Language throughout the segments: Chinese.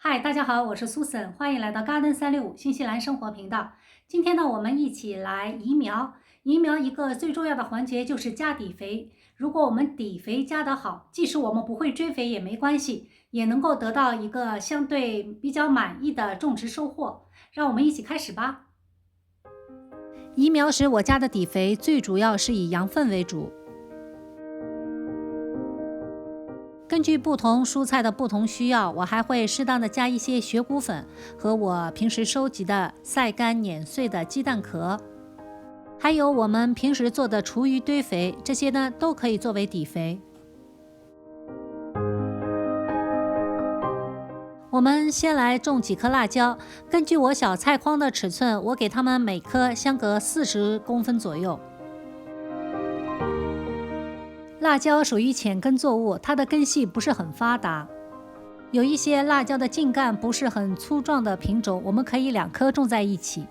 嗨，大家好，我是苏森，欢迎来到 Garden 365新西兰生活频道。今天呢，我们一起来移苗。移苗一个最重要的环节就是加底肥。如果我们底肥加得好，即使我们不会追肥也没关系，也能够得到一个相对比较满意的种植收获。让我们一起开始吧。移苗时，我加的底肥最主要是以羊粪为主。根据不同蔬菜的不同需要，我还会适当的加一些血骨粉和我平时收集的晒干碾碎的鸡蛋壳，还有我们平时做的厨余堆肥，这些呢都可以作为底肥。我们先来种几颗辣椒，根据我小菜筐的尺寸，我给它们每颗相隔40公分左右。辣椒属于浅根作物，它的根系不是很发达。有一些辣椒的茎干不是很粗壮的品种，我们可以2颗种在一起，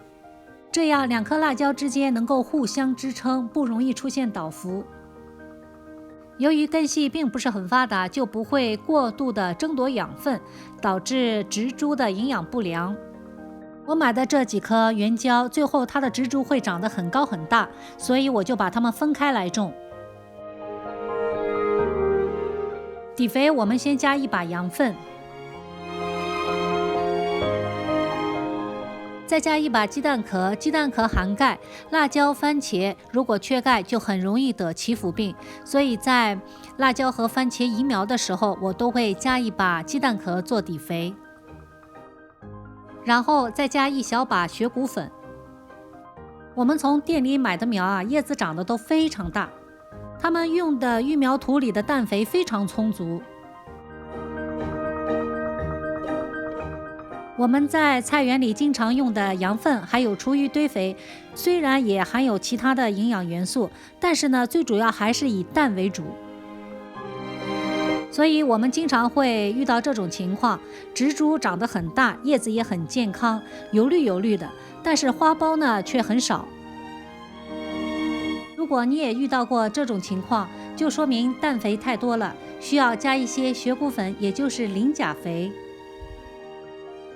这样2颗辣椒之间能够互相支撑，不容易出现倒伏。由于根系并不是很发达，就不会过度的争夺养分，导致植株的营养不良。我买的这几颗圆椒，最后它的植株会长得很高很大，所以我就把它们分开来种。底肥我们先加1把羊粪，再加1把鸡蛋壳，鸡蛋壳含钙。辣椒、番茄如果缺钙，就很容易得祈腐病，所以在辣椒和番茄移苗的时候，我都会加1把鸡蛋壳做底肥，然后再加1小把血骨粉。我们从店里买的苗叶子长得都非常大，他们用的育苗土里的氮肥非常充足。我们在菜园里经常用的羊粪还有厨余堆肥，虽然也含有其他的营养元素，但是呢，最主要还是以氮为主。所以我们经常会遇到这种情况，植株长得很大，叶子也很健康，油绿油绿的，但是花苞呢却很少。如果你也遇到过这种情况，就说明氮肥太多了，需要加一些血骨粉，也就是磷钾肥。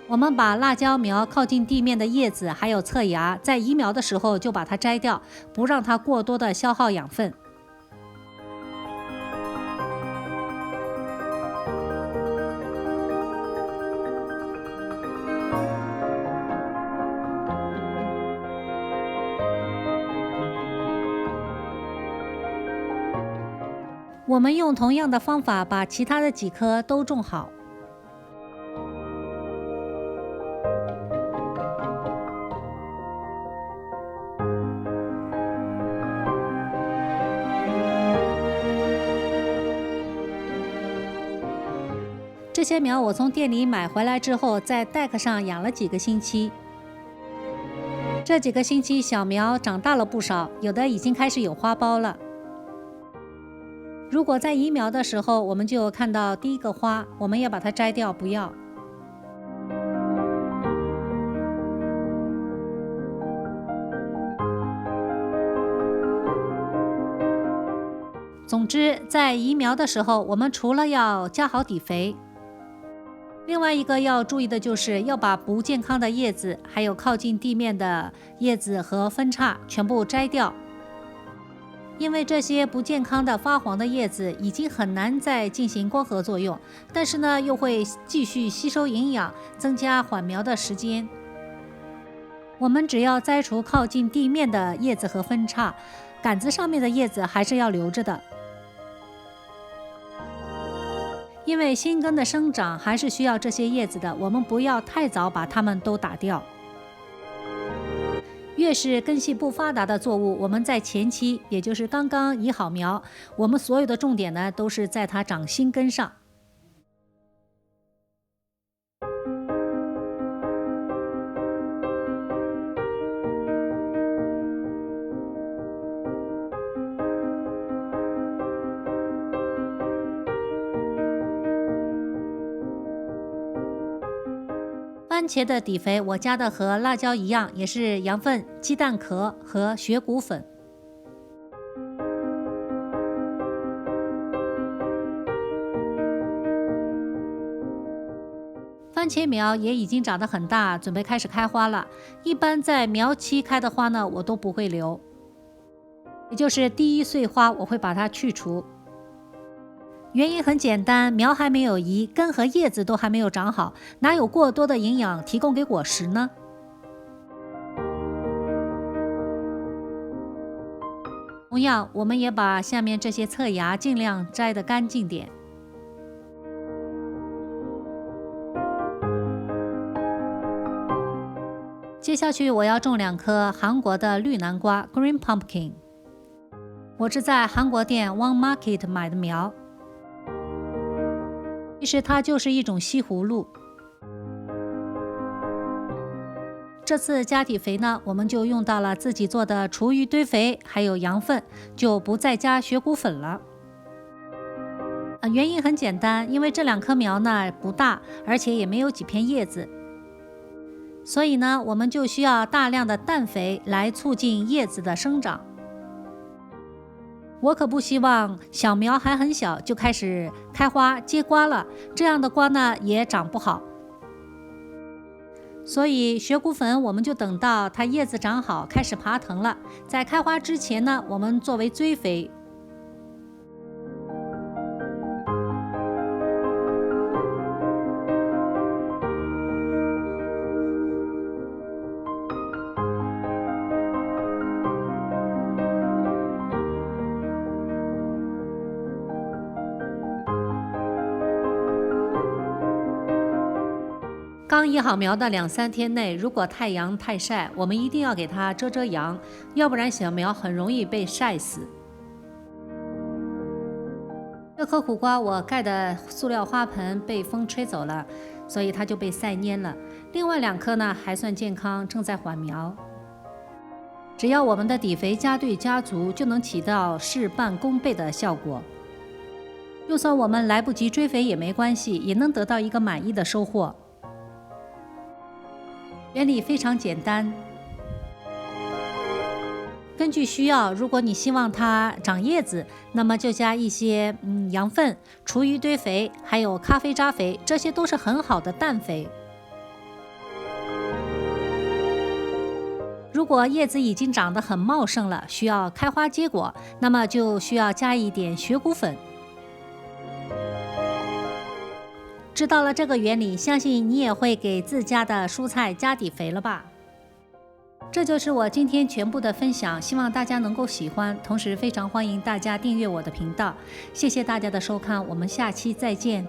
我们把辣椒苗靠近地面的叶子还有侧芽，在移苗的时候就把它摘掉，不让它过多的消耗养分。我们用同样的方法把其他的几颗都种好。这些苗我从店里买回来之后，在 deck 上养了几个星期。这几个星期小苗长大了不少，有的已经开始有花苞了。如果在移苗的时候，我们就看到第一个花，我们要把它摘掉，不要。总之，在移苗的时候，我们除了要加好底肥，另外一个要注意的就是要把不健康的叶子，还有靠近地面的叶子和分叉全部摘掉。因为这些不健康的发黄的叶子已经很难再进行光合作用，但是呢又会继续吸收营养，增加缓苗的时间。我们只要摘除靠近地面的叶子和分叉，杆子上面的叶子还是要留着的。因为新根的生长还是需要这些叶子的，我们不要太早把它们都打掉。越是根系不发达的作物，我们在前期，也就是刚刚移好苗，我们所有的重点呢都是在它长新根上。番茄的底肥我加的和辣椒一样，也是羊粪、鸡蛋壳和血骨粉。番茄苗也已经长得很大，准备开始开花了。一般在苗期开的花呢，我都不会留，也就是第一穗花我会把它去除。原因很简单，苗还没有移，根和叶子都还没有长好，哪有过多的营养提供给果实呢？同样，我们也把下面这些侧芽尽量摘得干净点。接下去我要种2颗韩国的绿南瓜 Green Pumpkin， 我是在韩国店 One Market 买的苗，其实它就是一种西葫芦。这次加体肥呢，我们就用到了自己做的厨余堆肥，还有羊粪，就不再加血骨粉了。原因很简单，因为这2棵苗呢不大，而且也没有几片叶子，所以呢，我们就需要大量的氮肥来促进叶子的生长。我可不希望小苗还很小就开始开花结瓜了，这样的瓜呢也长不好。所以血骨粉我们就等到它叶子长好，开始爬藤了，在开花之前呢，我们作为追肥。刚移好苗的2-3天内，如果太阳太晒，我们一定要给它遮阳，要不然小苗很容易被晒死。这颗苦瓜我盖的塑料花盆被风吹走了，所以它就被晒蔫了。另外2颗呢还算健康，正在缓苗。只要我们的底肥加对加足，就能起到事半功倍的效果。就算我们来不及追肥也没关系，也能得到一个满意的收获。原理非常简单，根据需要，如果你希望它长叶子，那么就加一些羊粪、厨余堆肥，还有咖啡渣肥，这些都是很好的氮肥。如果叶子已经长得很茂盛了，需要开花结果，那么就需要加一点血骨粉。知道了这个原理，相信你也会给自家的蔬菜加底肥了吧？这就是我今天全部的分享，希望大家能够喜欢，同时非常欢迎大家订阅我的频道。谢谢大家的收看，我们下期再见。